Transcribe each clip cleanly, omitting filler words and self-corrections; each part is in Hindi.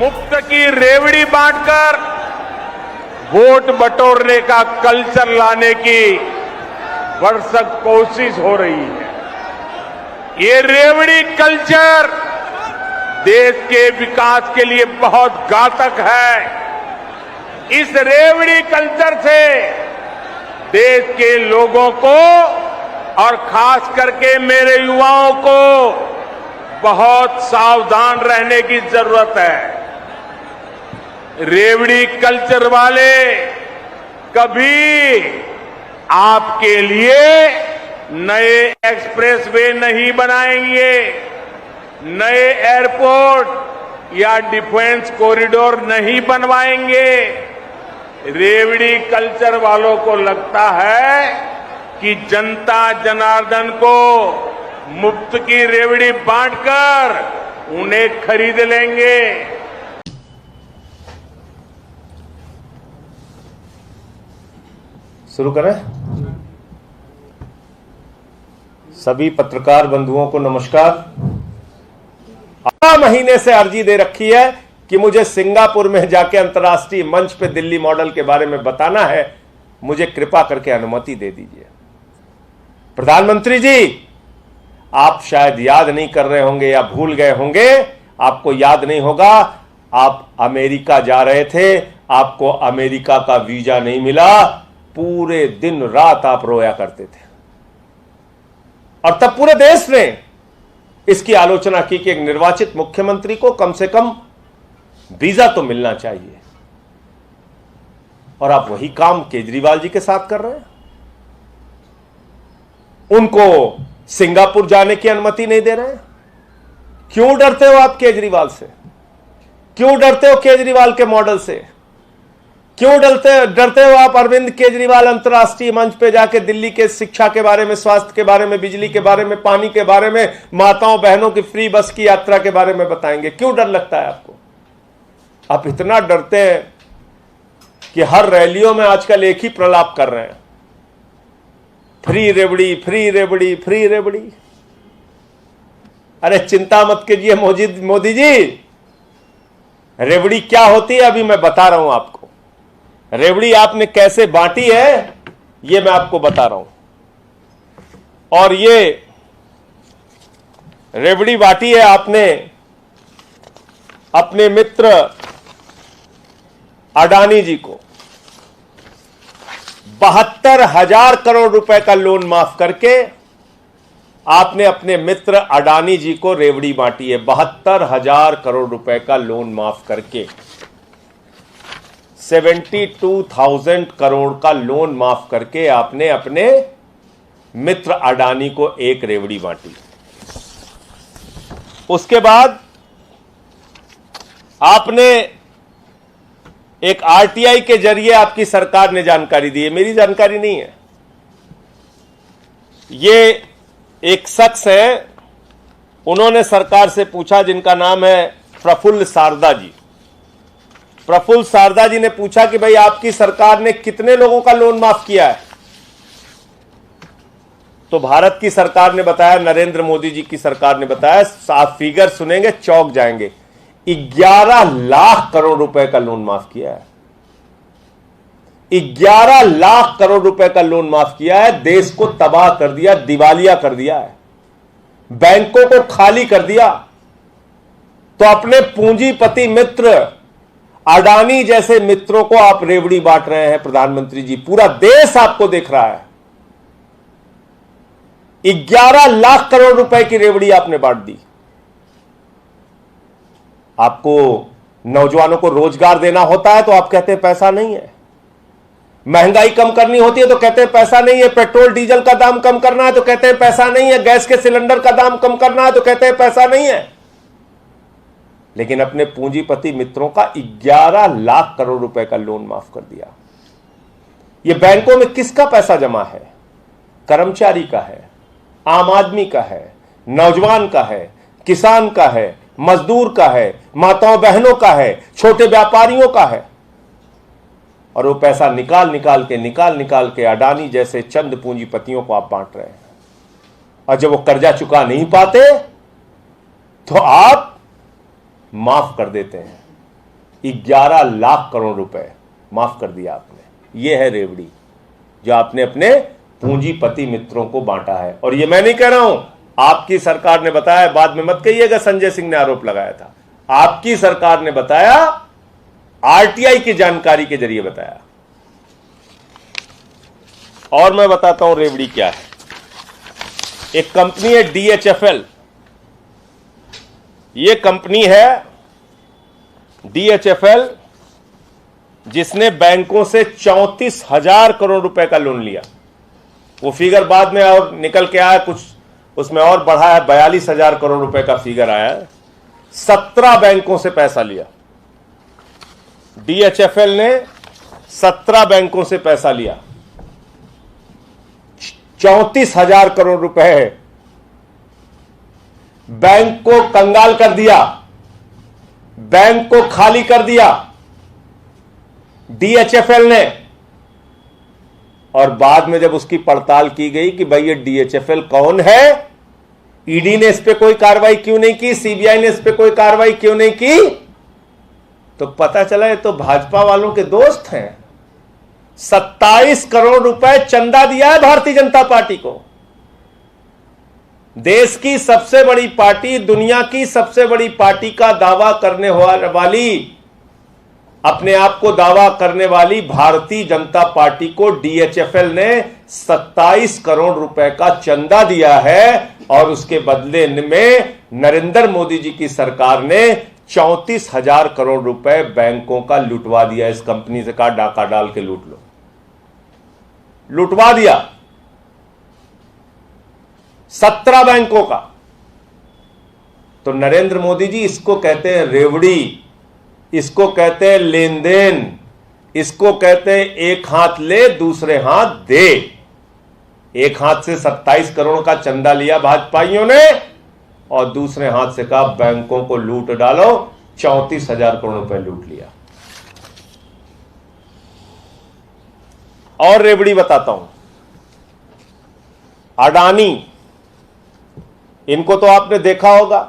मुफ्त की रेवड़ी बांटकर वोट बटोरने का कल्चर लाने की भरसक कोशिश हो रही है। ये रेवड़ी कल्चर देश के विकास के लिए बहुत घातक है। इस रेवड़ी कल्चर से देश के लोगों को और खास करके मेरे युवाओं को बहुत सावधान रहने की जरूरत है। रेवड़ी कल्चर वाले कभी आपके लिए नए एक्सप्रेसवे नहीं बनाएंगे, नए एयरपोर्ट या डिफेंस कॉरिडोर नहीं बनवाएंगे। रेवड़ी कल्चर वालों को लगता है कि जनता जनार्दन को मुफ्त की रेवड़ी बांटकर उन्हें खरीद लेंगे। शुरू करें। सभी पत्रकार बंधुओं को नमस्कार। 8 महीने से अर्जी दे रखी है कि मुझे सिंगापुर में जाके अंतर्राष्ट्रीय मंच पे दिल्ली मॉडल के बारे में बताना है, मुझे कृपा करके अनुमति दे दीजिए। प्रधानमंत्री जी, आप शायद याद नहीं कर रहे होंगे या भूल गए होंगे, आपको याद नहीं होगा, आप अमेरिका जा रहे थे, आपको अमेरिका का वीजा नहीं मिला, पूरे दिन रात आप रोया करते थे और तब पूरे देश ने इसकी आलोचना की कि एक निर्वाचित मुख्यमंत्री को कम से कम वीजा तो मिलना चाहिए। और आप वही काम केजरीवाल जी के साथ कर रहे हैं। उनको सिंगापुर जाने की अनुमति नहीं दे रहे हैं। क्यों डरते हो आप केजरीवाल से? क्यों डरते हो केजरीवाल के मॉडल से? क्यों डरते हो आप अरविंद केजरीवाल अंतर्राष्ट्रीय मंच पे जाके दिल्ली के शिक्षा के बारे में, स्वास्थ्य के बारे में, बिजली के बारे में, पानी के बारे में, माताओं बहनों की फ्री बस की यात्रा के बारे में बताएंगे? क्यों डर लगता है आपको? आप इतना डरते हैं कि हर रैलियों में आजकल एक ही प्रलाप कर रहे हैं, फ्री रेवड़ी, फ्री रेवड़ी, फ्री रेवड़ी। अरे चिंता मत कीजिए मोदी जी, रेवड़ी क्या होती है अभी मैं बता रहा हूं आपको। रेवड़ी आपने कैसे बांटी है ये मैं आपको बता रहा हूं। और ये रेवड़ी बांटी है आपने अपने मित्र अडानी जी को। 72,000 करोड़ रुपए का लोन माफ करके आपने अपने मित्र अडानी जी को रेवड़ी बांटी है। 72,000 करोड़ रुपए का लोन माफ करके 72,000 करोड़ का लोन माफ करके आपने अपने मित्र अडानी को एक रेवड़ी बांटी। उसके बाद आपने एक आरटीआई के जरिए आपकी सरकार ने जानकारी दी है, मेरी जानकारी नहीं है। ये एक शख्स है, उन्होंने सरकार से पूछा, जिनका नाम है प्रफुल्ल सारदा जी। प्रफुल्ल सारदा जी ने पूछा कि भाई आपकी सरकार ने कितने लोगों का लोन माफ किया है? तो भारत की सरकार ने बताया, नरेंद्र मोदी जी की सरकार ने बताया, आप फिगर सुनेंगे चौंक जाएंगे, 11 लाख करोड़ रुपए का लोन माफ किया है। 11 लाख करोड़ रुपए का लोन माफ किया है। देश को तबाह कर दिया, दिवालिया कर दिया है, बैंकों को खाली कर दिया। तो अपने पूंजीपति मित्र अडानी जैसे मित्रों को आप रेवड़ी बांट रहे हैं प्रधानमंत्री जी। पूरा देश आपको देख रहा है। 11 लाख करोड़ रुपए की रेवड़ी आपने बांट दी। आपको नौजवानों को रोजगार देना होता है तो आप कहते हैं पैसा नहीं है। महंगाई कम करनी होती है तो कहते हैं पैसा नहीं है। पेट्रोल डीजल का दाम कम करना है तो कहते हैं पैसा नहीं है। गैस के सिलेंडर का दाम कम करना है तो कहते हैं पैसा नहीं है। लेकिन अपने पूंजीपति मित्रों का 11 लाख करोड़ रुपए का लोन माफ कर दिया। यह बैंकों में किसका पैसा जमा है? कर्मचारी का है, आम आदमी का है, नौजवान का है, किसान का है, मजदूर का है, माताओं बहनों का है, छोटे व्यापारियों का है। और वो पैसा निकाल निकाल के अडानी जैसे चंद पूंजीपतियों को आप बांट रहे हैं। और जब वो कर्जा चुका नहीं पाते तो आप माफ कर देते हैं। 11 लाख करोड़ रुपए माफ कर दिया आपने। यह है रेवड़ी जो आपने अपने पूंजीपति मित्रों को बांटा है। और यह मैं नहीं कह रहा हूं, आपकी सरकार ने बताया, बाद में मत कहिएगा संजय सिंह ने आरोप लगाया था। आपकी सरकार ने बताया, आरटीआई की जानकारी के जरिए बताया। और मैं बताता हूं रेवड़ी क्या है। एक कंपनी है DHFL, ये कंपनी है DHFL जिसने बैंकों से 34,000 करोड़ रुपए का लोन लिया। वो फिगर बाद में और निकल के आया, कुछ उसमें और बढ़ा है, 42,000 करोड़ रुपए का फिगर आया है। 17 बैंकों से पैसा लिया DHFL ने, 17 बैंकों से पैसा लिया, 34,000 करोड़ रुपए बैंक को कंगाल कर दिया, बैंक को खाली कर दिया DHFL ने। और बाद में जब उसकी पड़ताल की गई कि भाई ये DHFL कौन है, ईडी ने इस पे कोई कार्रवाई क्यों नहीं की, सीबीआई ने इस पे कोई कार्रवाई क्यों नहीं की, तो पता चला ये तो भाजपा वालों के दोस्त हैं। 27 करोड़ रुपए चंदा दिया है भारतीय जनता पार्टी को। देश की सबसे बड़ी पार्टी, दुनिया की सबसे बड़ी पार्टी का दावा करने वाली, अपने आप को दावा करने वाली भारतीय जनता पार्टी को DHFL ने 27 करोड़ रुपए का चंदा दिया है। और उसके बदले में नरेंद्र मोदी जी की सरकार ने 34,000 करोड़ रुपए बैंकों का लुटवा दिया। इस कंपनी से कहा डाका डाल के लूट लो, लुटवा दिया 17 बैंकों का। तो नरेंद्र मोदी जी, इसको कहते हैं रेवड़ी, इसको कहते हैं लेन देन, इसको कहते हैं एक हाथ ले दूसरे हाथ दे। एक हाथ से 27 करोड़ का चंदा लिया भाजपाइयों ने और दूसरे हाथ से कहा बैंकों को लूट डालो, 34,000 करोड़ रुपए लूट लिया। और रेवड़ी बताता हूं, अडानी, इनको तो आपने देखा होगा,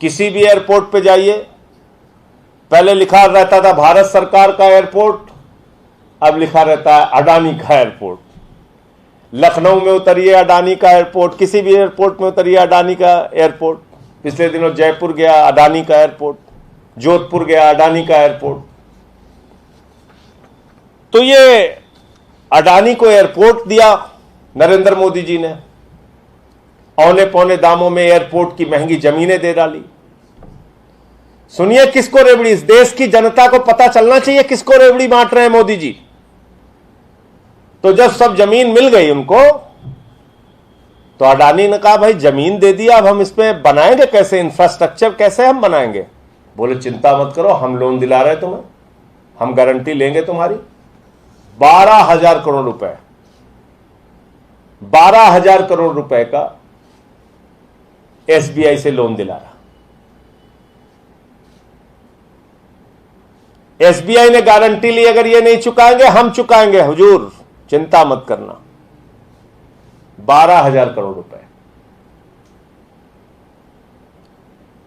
किसी भी एयरपोर्ट पे जाइए, पहले लिखा रहता था भारत सरकार का एयरपोर्ट, अब लिखा रहता है अडानी का एयरपोर्ट। लखनऊ में उतरिए अडानी का एयरपोर्ट, किसी भी एयरपोर्ट में उतरिए अडानी का एयरपोर्ट। पिछले दिनों जयपुर गया, अडानी का एयरपोर्ट, जोधपुर गया, अडानी का एयरपोर्ट। तो ये अडानी को एयरपोर्ट दिया नरेंद्र मोदी जी ने, औने पौने दामों में एयरपोर्ट की महंगी जमीनें दे डाली। सुनिए किसको रेवड़ी, इस देश की जनता को पता चलना चाहिए किसको रेवड़ी बांट रहे हैं मोदी जी। तो जब सब जमीन मिल गई उनको, तो अडानी ने कहा भाई जमीन दे दिया, अब हम इसमें बनाएंगे कैसे, इंफ्रास्ट्रक्चर कैसे हम बनाएंगे। बोले चिंता मत करो, हम लोन दिला रहे तुम्हें, हम गारंटी लेंगे तुम्हारी। 12,000 करोड़ रुपए, 12,000 करोड़ रुपए का SBI से लोन दिला रहा। SBI ने गारंटी ली, अगर ये नहीं चुकाएंगे हम चुकाएंगे हुजूर, चिंता मत करना। 12,000 करोड़ रुपए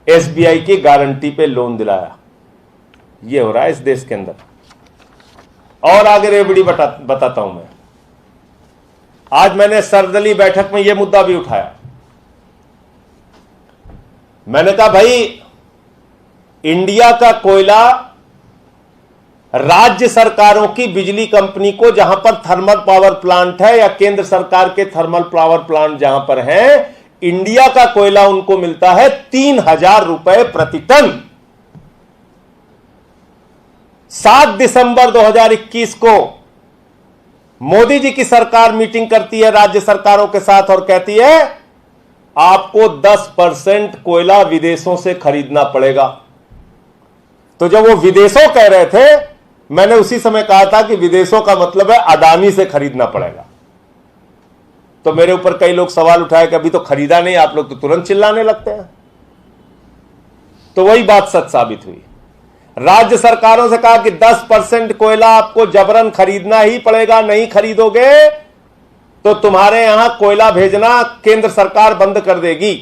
SBI की गारंटी पे लोन दिलाया। ये हो रहा है इस देश के अंदर। और आगे रेवड़ी बताता हूं मैं। आज मैंने सर्वदलीय बैठक में यह मुद्दा भी उठाया। मैंने कहा भाई इंडिया का कोयला राज्य सरकारों की बिजली कंपनी को, जहां पर थर्मल पावर प्लांट है या केंद्र सरकार के थर्मल पावर प्लांट जहां पर है, इंडिया का कोयला उनको मिलता है 3,000 रुपए प्रति टन। 7 दिसंबर 2021 को मोदी जी की सरकार मीटिंग करती है राज्य सरकारों के साथ और कहती है आपको 10% कोयला विदेशों से खरीदना पड़ेगा। तो जब वो विदेशों कह रहे थे, मैंने उसी समय कहा था कि विदेशों का मतलब है अडानी से खरीदना पड़ेगा। तो मेरे ऊपर कई लोग सवाल उठाए कि अभी तो खरीदा नहीं, आप लोग तो तुरंत चिल्लाने लगते हैं। तो वही बात सच साबित हुई। राज्य सरकारों से कहा कि 10% कोयला आपको जबरन खरीदना ही पड़ेगा, नहीं खरीदोगे तो तुम्हारे यहां कोयला भेजना केंद्र सरकार बंद कर देगी।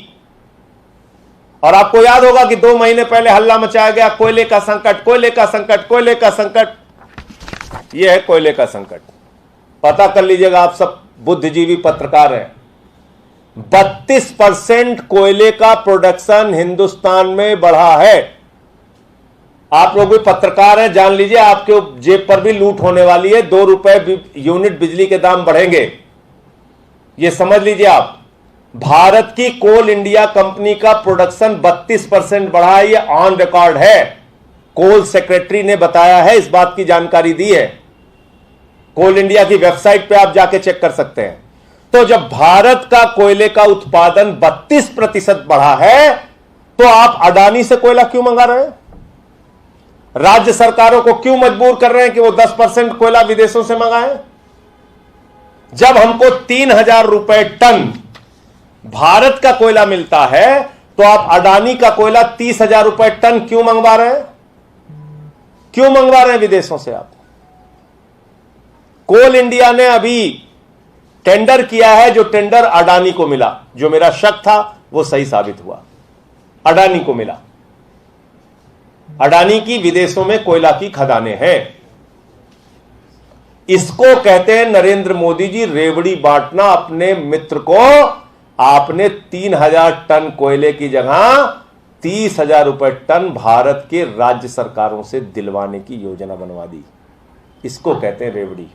और आपको याद होगा कि 2 महीने पहले हल्ला मचाया गया, कोयले का संकट, कोयले का संकट, कोयले का संकट। यह है कोयले का संकट। पता कर लीजिएगा, आप सब बुद्धिजीवी पत्रकार हैं। 32% कोयले का प्रोडक्शन हिंदुस्तान में बढ़ा है। आप लोग भी पत्रकार हैं, जान लीजिए आपके जेब पर भी लूट होने वाली है। 2 रुपए यूनिट बिजली के दाम बढ़ेंगे, यह समझ लीजिए आप। भारत की कोल इंडिया कंपनी का प्रोडक्शन 32% बढ़ा है, यह ऑन रिकॉर्ड है। कोल सेक्रेटरी ने बताया है, इस बात की जानकारी दी है। कोल इंडिया की वेबसाइट पे आप जाके चेक कर सकते हैं। तो जब भारत का कोयले का उत्पादन 32% बढ़ा है, तो आप अडानी से कोयला क्यों मंगा रहे हैं? राज्य सरकारों को क्यों मजबूर कर रहे हैं कि वो 10% कोयला विदेशों से मंगाएं? जब हमको 3,000 रुपए टन भारत का कोयला मिलता है, तो आप अडानी का कोयला 30,000 रुपए टन क्यों मंगवा रहे हैं? क्यों मंगवा रहे हैं विदेशों से आप? कोल इंडिया ने अभी टेंडर किया है, जो टेंडर अडानी को मिला, जो मेरा शक था वो सही साबित हुआ, अडानी को मिला। अडानी की विदेशों में कोयला की खदानें हैं। इसको कहते हैं नरेंद्र मोदी जी रेवड़ी बांटना अपने मित्र को। आपने 3,000 टन कोयले की जगह 30,000 रुपए टन भारत के राज्य सरकारों से दिलवाने की योजना बनवा दी। इसको कहते हैं रेवड़ी।